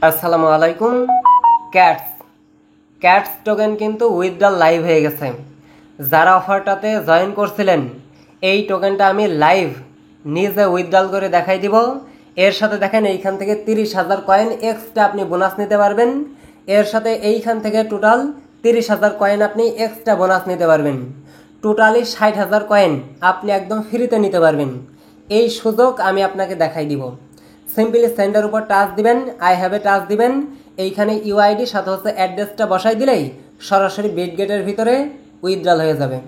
আসসালামু আলাইকুম। Cats cats token কিন্তু উইথড্রল লাইভ হয়ে গেছে। যারা অফারটাতে জয়েন করছিলেন, এই টোকেনটা আমি লাইভ নিজে উইথড্রল করে দেখাই দিব। এর সাথে দেখেন এইখান থেকে 30,000 কয়েন এক্সট্রা আপনি বোনাস নিতে পারবেন। এর সাথে এইখান থেকে টোটাল 30,000 কয়েন আপনি এক্সট্রা বোনাস নিতে পারবেন। টোটালি 60,000 কয়েন আপনি একদম ফ্রিতে নিতে পারবেন। এই সুযোগ আমি আপনাকে দেখাই দিব। সিম্পলি সেন্ডের উপর টাচ দিবেন, আই হ্যাভ এ টাচ দিবেন, এইখানে ইউআইডি সাথে হচ্ছে অ্যাড্রেসটা বসাই দিলেই সরাসরি বিটগেটের ভিতরে উইথড্রল হয়ে যাবে।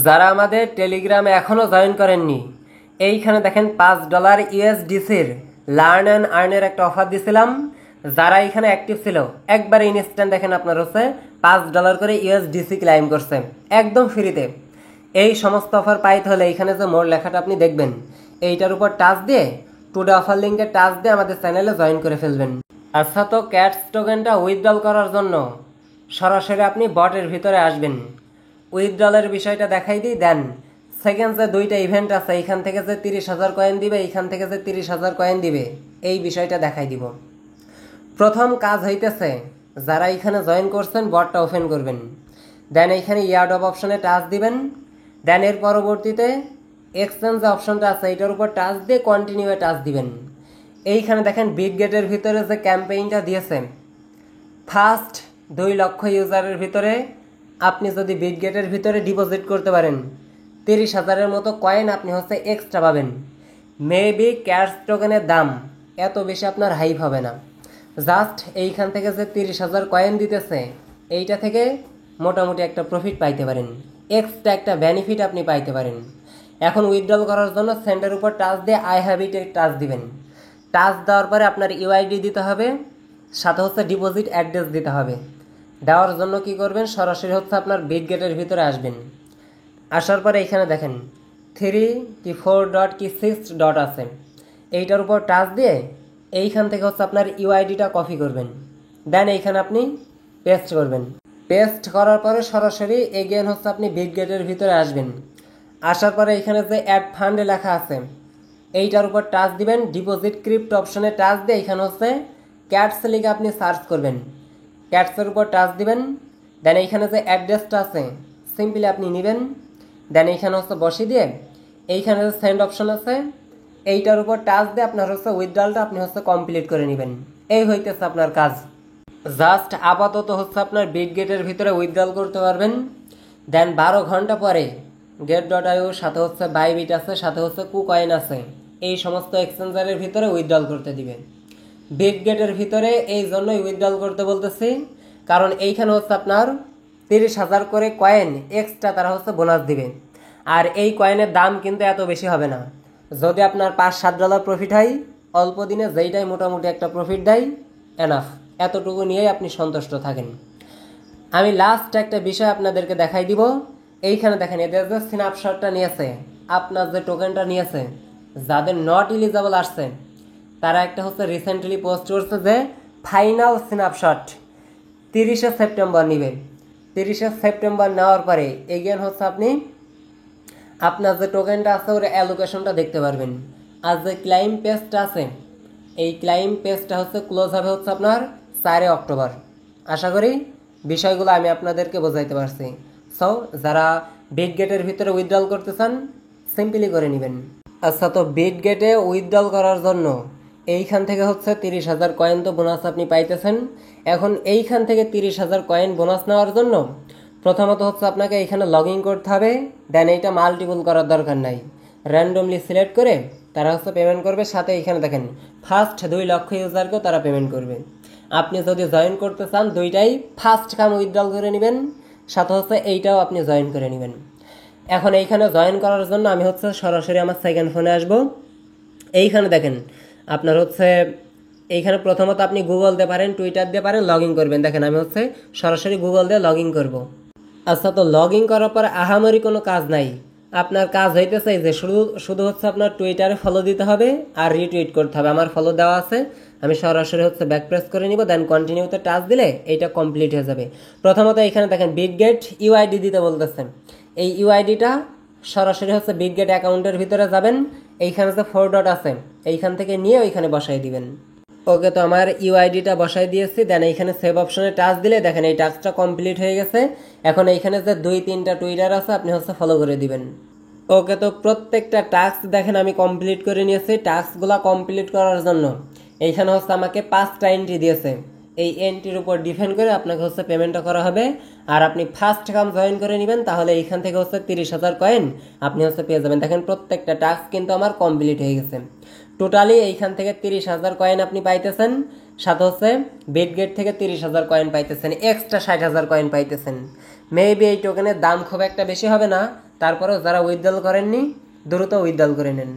যারা আমাদের টেলিগ্রামে এখনও জয়েন করেননি, এইখানে দেখেন $5 ইউএসডিসির লার্ন অ্যান্ড আর্নের একটা অফার দিছিলাম। যারা এখানে অ্যাক্টিভ ছিল একবারে ইনস্ট্যান্ট দেখেন আপনার হচ্ছে $5 করে ইউএসডিসি ক্লাইম করছে একদম ফ্রিতে। এই সমস্ত অফার পাইতে হলে এইখানে যে মোর লেখাটা আপনি দেখবেন, এইটার উপর টাচ দিয়ে টুডে অফার লিঙ্কে টাচ দিয়ে আমাদের চ্যানেলে জয়েন করে ফেলবেন। আচ্ছা, তো ক্যাটস টোকেনটা উইথড্রল করার জন্য সরাসরি আপনি বটের ভিতরে আসবেন। উইথড্রলের বিষয়টা দেখাই দিই। দেন সেকেন্ড যে দুইটা ইভেন্ট আছে, এইখান থেকে যে 30,000 কয়েন দিবে, এইখান থেকে যে 30,000 কয়েন দিবে, এই বিষয়টা দেখাই দিব। প্রথম কাজ হইতেছে, যারা এইখানে জয়েন করছেন বটটা ওপেন করবেন। দেন এইখানে ইয়ারডপ অপশনে টাচ দিবেন। দেন এর পরবর্তীতে এক্সচেঞ্জ যে অপশনটা আছে এইটার উপর টাচ দিয়ে কন্টিনিউয়ে টাচ দিবেন। এইখানে দেখেন বিটগেটের ভিতরে যে ক্যাম্পেইনটা দিয়েছে, ফার্স্ট 2 লক্ষ ইউজারের ভিতরে আপনি যদি বিটগেটের ভিতরে ডিপোজিট করতে পারেন, 30,000-এর মতো কয়েন আপনি হচ্ছে এক্সট্রা পাবেন। মেবি ক্যাটস টোকেনের দাম এত বেশি আপনার হাইপ হবে না। জাস্ট এইখান থেকে যে 30,000 কয়েন দিতেছে, এইটা থেকে মোটামুটি একটা প্রফিট পাইতে পারেন, এক্সট্রা একটা বেনিফিট আপনি পাইতে পারেন। এখন উইথড্রল করার জন্য সেন্ডের উপর টাচ দিয়ে আই হ্যাভ ইটে টাচ দিবেন। টাচ দেওয়ার পরে আপনার ইউআইডি দিতে হবে, সাথে হচ্ছে ডিপোজিট অ্যাড্রেস দিতে হবে। দেওয়ার জন্য কি করবেন, সরাসরি হচ্ছে আপনার বিটগেটের ভিতরে আসবেন। আসার পরে এইখানে দেখেন 3 কি 4 ডট কি 6 ডট আছে, এইটার উপর টাচ দিয়ে এইখান থেকে হচ্ছে আপনার ইউআইডিটা কপি করবেন। দেন এইখানে আপনি পেস্ট করবেন। পেস্ট করার পরে সরাসরি এগেন হচ্ছে আপনি বিটগেটের ভিতরে আসবেন। আসার পরে এখানে যে অ্যাড ফান্ডে লেখা আছে, এইটার উপর টাচ দিবেন। ডিপোজিট ক্রিপ্ট অপশনে টাচ দিয়ে এখানে হচ্ছে ক্যাটস লিখে আপনি সার্চ করবেন। ক্যাটসের উপর টাচ দিবেন। দেন এইখানে যে অ্যাড্রেসটা আছে সিম্পলি আপনি নেবেন। দেন এইখানে হচ্ছে বসিয়ে দিয়ে এইখানে যে সেন্ড অপশন আছে, এইটার উপর টাচ দিয়ে আপনার হচ্ছে উইথড্রলটা আপনি হচ্ছে কমপ্লিট করে নেবেন। এই হইতেছে আপনার কাজ। জাস্ট আপাতত হচ্ছে আপনার বিটগেটের ভিতরে উইথড্রল করতে পারবেন। দেন 12 ঘন্টা পরে get.io সাথে হচ্ছে বাইবিট আছে, সাথে হচ্ছে কুকয়েন আছে, এই সমস্ত এক্সচেঞ্জারের ভিতরে উইথড্রল করতে দিবে। বিটগেটের ভিতরে এই জন্যই উইথড্রল করতে বলতেছি, কারণ এইখানে হচ্ছে আপনার 30,000 করে কয়েন এক্সট্রা তারা হচ্ছে বোনাস দিবে। আর এই কয়েনের দাম কিন্তু এত বেশি হবে না। যদি আপনার $5-7 প্রফিট হয় অল্প দিনে, যেইটাই মোটামুটি একটা প্রফিট দেয়, এনাফ, এতটুকু নিয়েই আপনি সন্তুষ্ট থাকেন। আমি লাস্ট একটা বিষয় আপনাদেরকে দেখাই দিব। এইখানে দেখেন এদের যে স্ন্যাপশটটা নিয়েছে, আপনার যে টোকেনটা নিয়েছে, যাদের নট এলিজিবল আসছে তারা একটা হচ্ছে রিসেন্টলি পোস্ট করছে যে ফাইনাল স্ন্যাপশট 30শে সেপ্টেম্বর নেবে। 30শে সেপ্টেম্বর নেওয়ার পরে এগেন হচ্ছে আপনি আপনার যে টোকেনটা আছে ওর অ্যালোকেশনটা দেখতে পারবেন। আর যে ক্লাইম পেজটা আছে, এই ক্লাইম পেজটা হচ্ছে ক্লোজ হবে হচ্ছে আপনার 4 অক্টোবর। আশা করি বিষয়গুলো আমি আপনাদেরকে বোঝাইতে পারছি। সো যারা বিটগেটের ভিতরে উইথড্রল করতে চান সিম্পলি করে নেবেন। আচ্ছা, তো বিটগেটে উইথড্রল করার জন্য এইখান থেকে হচ্ছে 30,000 কয়েন তো বোনাস আপনি পাইতেছেন। এখন এইখান থেকে 30,000 কয়েন বোনাস নেওয়ার জন্য প্রথমত হচ্ছে আপনাকে এইখানে লগ ইন করতে হবে। দেন এইটা মাল্টিপল করার দরকার নাই, র্যান্ডমলি সিলেক্ট করে তারা হচ্ছে পেমেন্ট করবে। সাথে এইখানে দেখেন ফার্স্ট 2 লক্ষ ইউজারকেও তারা পেমেন্ট করবে। আপনি যদি জয়েন করতে চান দুইটাই ফার্স্ট কাম উইথড্রল করে নেবেন, সাথে হচ্ছে এইটাও আপনি জয়েন করে নেবেন। এখন এইখানে জয়েন করার জন্য আমি হচ্ছে সরাসরি আমার সেকেন্ড ফোনে আসব। এইখানে দেখেন আপনার হচ্ছে এইখানে প্রথমত আপনি গুগল দিয়ে পারেন, টুইটার দিয়ে পারেন, লগ ইন করবেন। দেখেন আমি হচ্ছে সরাসরি গুগল দিয়ে লগ ইন করবো। আচ্ছা, তো লগ ইন করার পর আহামরি কোনো কাজ নাই। আপনার কাজ হইতেছে যে শুধু হচ্ছে আপনার টুইটারে ফলো দিতে হবে আর রিটুইট করতে হবে। আমার ফলো দেওয়া আছে, আমি সরাসরি হচ্ছে ব্যাক প্রেস করে নিব। দেন কন্টিনিউতে টাচ দিলে এইটা কমপ্লিট হয়ে যাবে। প্রথমত এখানে দেখেন বিটগেট ইউআইডি দিতে বলতেছেন। এই ইউআইডিটা সরাসরি হচ্ছে বিটগেট অ্যাকাউন্টের ভিতরে যাবেন। এইখানে যে 4 ডট আছে এইখান থেকে নিয়ে ওইখানে বসাই দিবেন। ওকে, তো আমার ইউআইডিটা বসাই দিয়েছি। দেন এইখানে সেভ অপশনে টাচ দিলে দেখেন এই টাস্কটা কমপ্লিট হয়ে গেছে। এখন এইখানে যে 2-3টা টুইটার আছে আপনি ফলো করে দিবেন। ওকে, তো প্রত্যেকটা টাস্ক দেখেন আমি কমপ্লিট করে নিয়েছি। টাস্কগুলো কমপ্লিট করার জন্য এইখানে আমাকে 5টা এন্ট্রি দিয়েছে। এই এন্ট্রির উপর ডিপেন্ড করে আপনাকে পেমেন্টটা করা হবে। আর আপনি ফার্স্ট কাম জয়েন করে নেবেন, তাহলে এইখান থেকে 30,000 কয়েন আপনি পেয়ে যাবেন। দেখেন প্রত্যেকটা টাস্ক কিন্তু আমার কমপ্লিট হয়ে গেছে। টোটালি এইখান থেকে 30,000 কয়েন আপনি পাইতেছেন, সাথে বিটগেট থেকে 30,000 কয়েন পাইতেছেন, এক্সট্রা 60,000 কয়েন পাইতেছেন। মেবি এই টোকেনের দাম খুব একটা বেশি হবে না, তারপরেও যারা উইথড্রল করেননি দ্রুত উইথড্রল করে নেন।